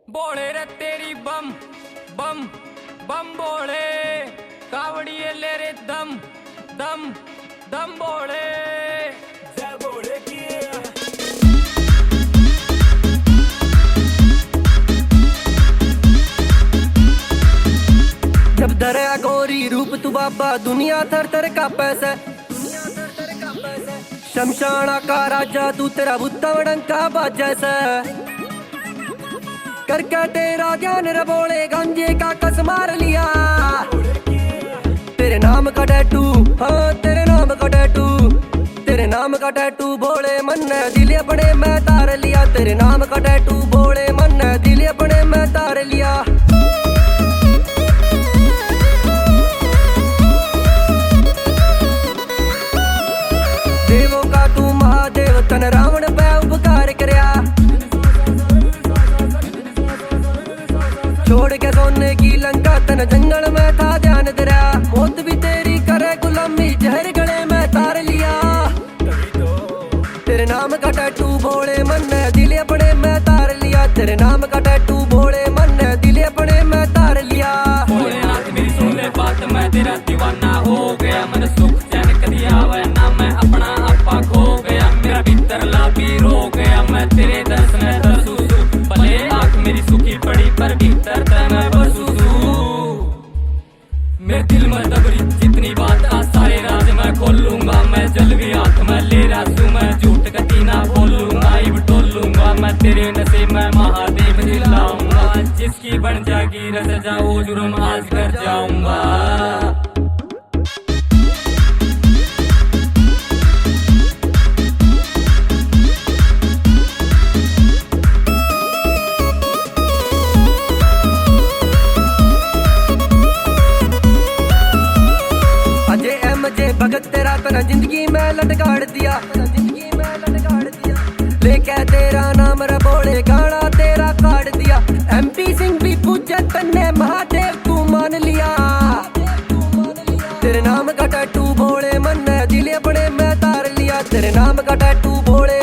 बोले रे तेरी बम बम बम बोले कावड़िए ले रे दम दम दम बोले जय बोले की जब दरिया गोरी रूप तू बाबा दुनिया थर थर का पैसा शमशाना का राजा तू तेरा बुत्ता वड़ंका बाजैसा करके तेरा ध्यान रे बोले गंजे का कस मार लिया तेरे नाम का टैटू हाँ तेरे नाम का टैटू तेरे नाम का टैटू बोले मन दिल अपने मैं तार लिया तेरे नाम का टैटू बोले मन दिल अपने मैं तार लिया देवों का तू महादेव तन रावण पे उपकार करया छोड़ के सोने की लंका तन जंगल में था ध्यान दरिया मौत भी तेरी करे गुलामी जहर गले में तार लिया तेरे नाम का टैटू भोले मन दिल अपने में तार लिया तेरे नाम का टैटू भोले मन दिल अपने में तार लिया भोलेनाथ मेरी सुन ले बात मैं तेरा दीवाना हो गया मन सुख चैन कदी आवे ना मैं अपना आपा खो गया मेरा भीतर लाभी रो गया मैं तेरे दर्शन तरसू भले आँख मेरी सुखी पड़ी पर भीतर मैं बसू मेरे दिल में दबरी जितनी बात आ सारे राज मैं खोलूंगा मैं जल भी हाथ में ले रासू मैं झूठ कती ना बोलूंगा इब टोलूंगा मैं तेरे नशे में महादेव जिलाऊंगा जिसकी बन जाएगी रस जाओ जुर्म आज कर जाऊंगा भगत तेरा तना जिंदगी में लटकाड़ दिया लेके तेरा नाम रे बोले गाना तेरा काट दिया एमपी सिंह भी पूछे तन्ने महादेव तू मान लिया तेरे नाम का टैटू भोले मन दिल अपने में तार लिया तेरे नाम का टैटू भोले